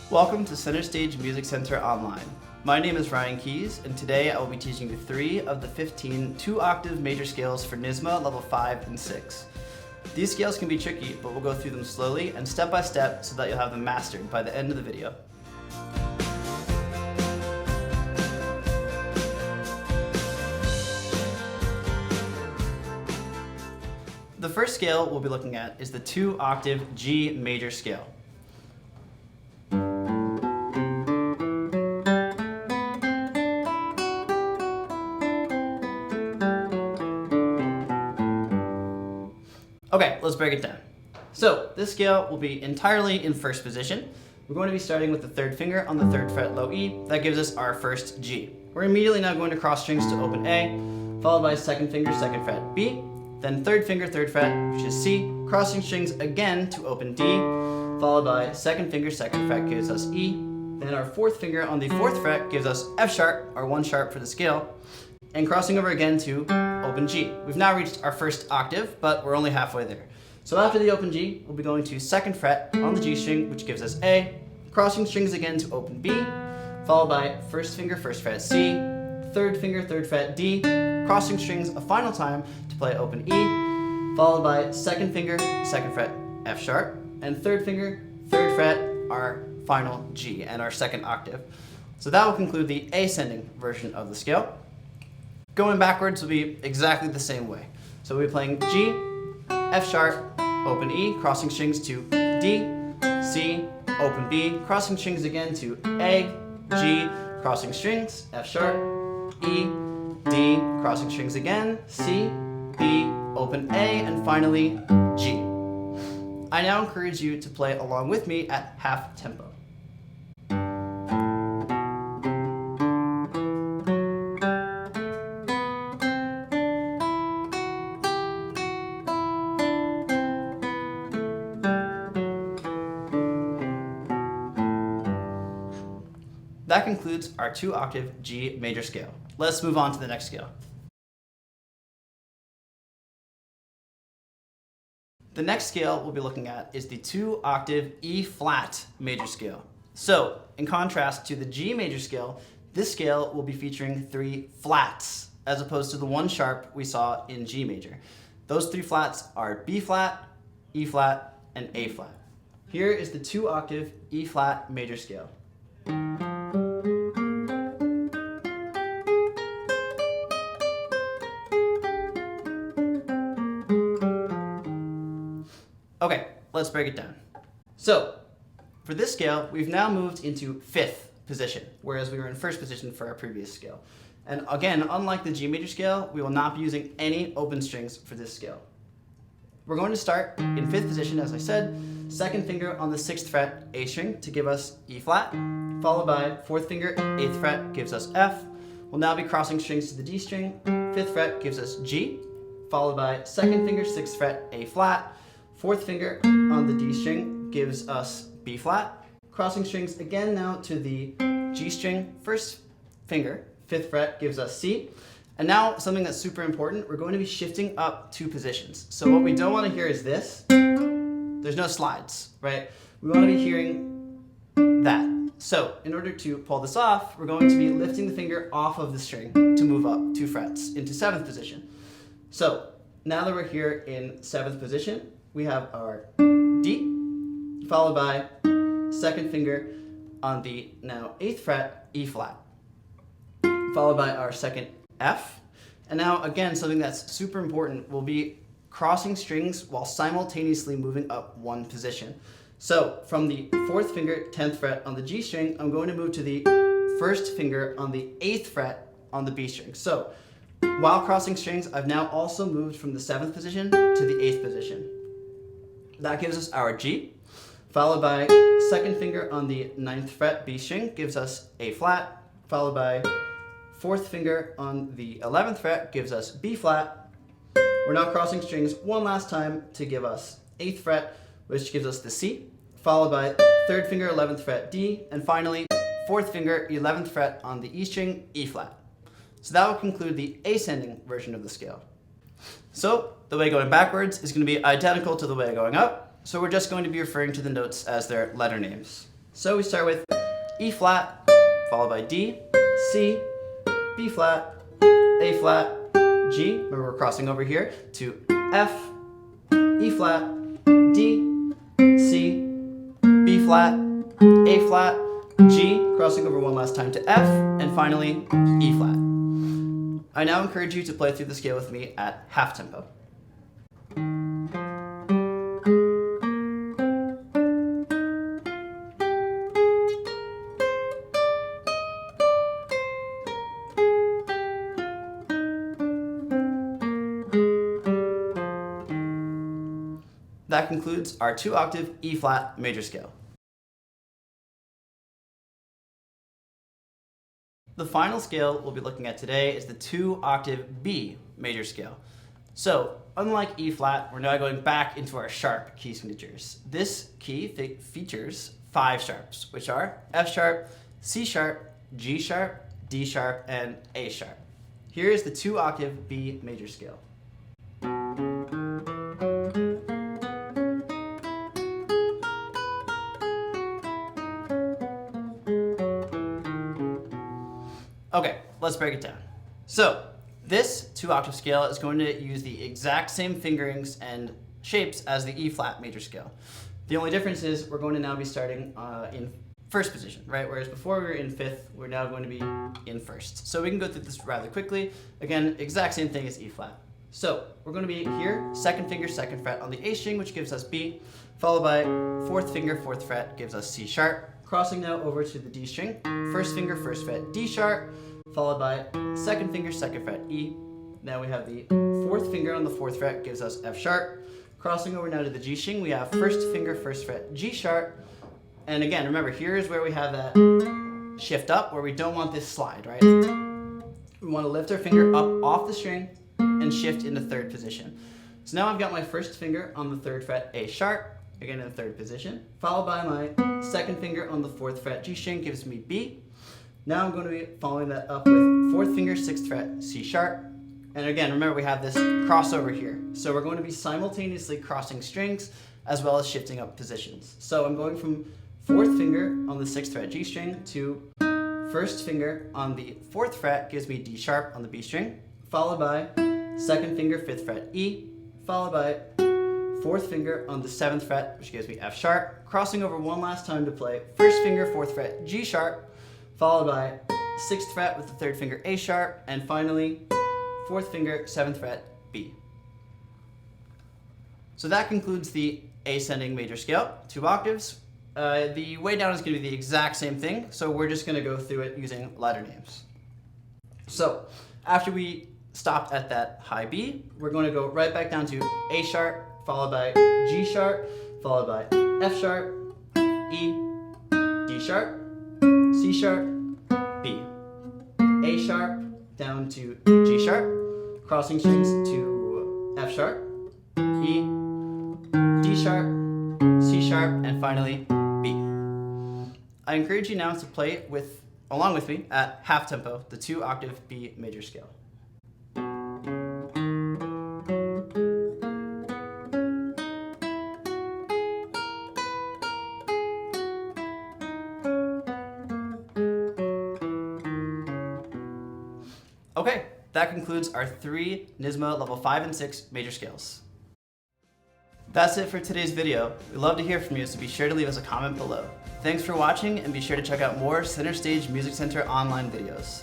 Welcome to Center Stage Music Center Online. My name is Ryan Keys, and today I will be teaching you 3 of the 15 2-octave major scales for NYSSMA Level 5 and 6. These scales can be tricky, but we'll go through them slowly and step by step so that you'll have them mastered by the end of the video. The first scale we'll be looking at is the 2-octave G major scale. Okay, let's break it down. So this scale will be entirely in first position. We're going to be starting with the 3rd finger on the 3rd fret low E. That gives us our first G. We're immediately now going to cross strings to open A, followed by 2nd finger, 2nd fret B, then 3rd finger, 3rd fret, which is C, crossing strings again to open D, followed by 2nd finger, 2nd fret gives us E, then our 4th finger on the 4th fret gives us F sharp, our 1 sharp for the scale, and crossing over again to open G. We've now reached our first octave, but we're only halfway there. So after the open G, we'll be going to 2nd fret on the G string, which gives us A, crossing strings again to open B, followed by 1st finger, 1st fret C, 3rd finger, 3rd fret D, crossing strings a final time to play open E, followed by 2nd finger, 2nd fret F sharp, and 3rd finger, 3rd fret, our final G, and our 2nd octave. So that will conclude the ascending version of the scale. Going backwards will be exactly the same way. So we'll be playing G, F sharp, open E, crossing strings to D, C, open B, crossing strings again to A, G, crossing strings, F sharp, E, D, crossing strings again, C, B, open A, and finally G. I now encourage you to play along with me at half tempo. That concludes our 2-octave G major scale. Let's move on to the next scale. The next scale we'll be looking at is the 2-octave E flat major scale. So, in contrast to the G major scale, this scale will be featuring 3 flats, as opposed to the 1 sharp we saw in G major. Those 3 flats are B flat, E flat, and A flat. Here is the 2-octave E flat major scale. Okay, let's break it down. So, for this scale, we've now moved into 5th position, whereas we were in 1st position for our previous scale. And again, unlike the G major scale, we will not be using any open strings for this scale. We're going to start in 5th position, as I said, 2nd finger on the 6th fret A string to give us E flat, followed by 4th finger, 8th fret gives us F. We'll now be crossing strings to the D string, 5th fret gives us G, followed by 2nd finger, 6th fret A flat, 4th finger on the D string gives us B flat, crossing strings again now to the G string, 1st finger, 5th fret gives us C, and now something that's super important, we're going to be shifting up 2 positions. So what we don't want to hear is this, there's no slides, right? We want to be hearing that. So in order to pull this off, we're going to be lifting the finger off of the string to move up 2 frets into 7th position. So now that we're here in 7th position, we have our D, followed by 2nd finger on the now 8th fret, E flat, followed by our 2nd F. And now again, something that's super important, we'll be crossing strings while simultaneously moving up 1 position. So from the 4th finger, 10th fret on the G string, I'm going to move to the 1st finger on the 8th fret on the B string. So while crossing strings, I've now also moved from the 7th position to the 8th position. That gives us our G, followed by 2nd finger on the 9th fret B string gives us A flat, followed by 4th finger on the 11th fret gives us B flat. We're now crossing strings 1 last time to give us 8th fret, which gives us the C, followed by 3rd finger 11th fret D, and finally 4th finger 11th fret on the E string, E flat. So that will conclude the ascending version of the scale. So the way going backwards is going to be identical to the way going up, so we're just going to be referring to the notes as their letter names. So we start with E flat, followed by D, C, B flat, A flat, G, remember we're crossing over here, to F, E flat, D, C, B flat, A flat, G, crossing over one last time to F, and finally E flat. I now encourage you to play through the scale with me at half tempo. That concludes our 2-octave E flat major scale. The final scale we'll be looking at today is the 2-octave B major scale. So, unlike E flat, we're now going back into our sharp key signatures. This key features 5 sharps, which are F sharp, C sharp, G sharp, D sharp, and A sharp. Here is the 2-octave B major scale. Okay, let's break it down. So, this 2-octave scale is going to use the exact same fingerings and shapes as the E flat major scale. The only difference is we're going to now be starting in first position, right? Whereas before we were in fifth, we're now going to be in first. So we can go through this rather quickly. Again, exact same thing as E flat. So we're going to be here, second finger, second fret on the A string, which gives us B, followed by fourth finger, fourth fret, gives us C sharp. Crossing now over to the D string, first finger, first fret, D sharp, followed by second finger, second fret, E. Now we have the fourth finger on the fourth fret, gives us F sharp. Crossing over now to the G string, we have first finger, first fret, G sharp. And again, remember, here is where we have that shift up, where we don't want this slide, right? We want to lift our finger up off the string and shift into third position. So now I've got my first finger on the third fret, A sharp, again in the third position, followed by my second finger on the fourth fret, G string, gives me B. Now I'm going to be following that up with fourth finger, sixth fret, C sharp. And again, remember we have this crossover here. So we're going to be simultaneously crossing strings as well as shifting up positions. So I'm going from fourth finger on the sixth fret, G string, to first finger on the fourth fret, gives me D sharp on the B string, followed by second finger, fifth fret, E, followed by fourth finger on the seventh fret, which gives me F sharp, crossing over one last time to play first finger, fourth fret, G sharp, followed by sixth fret with the third finger, A sharp, and finally fourth finger, seventh fret, B. So that concludes the ascending major scale, 2 octaves. The way down is going to be the exact same thing, so we're just going to go through it using letter names. So after we stopped at that high B, we're going to go right back down to A sharp, followed by G sharp, followed by F sharp, E, D sharp, C sharp, B, A sharp, down to G sharp, crossing strings to F sharp, E, D sharp, C sharp, and finally B. I encourage you now to play along with me at half tempo, the 2-octave B major scale. Okay, that concludes our 3 NYSSMA Level 5 and 6 major scales. That's it for today's video. We'd love to hear from you, so be sure to leave us a comment below. Thanks for watching, and be sure to check out more Center Stage Music Center online videos.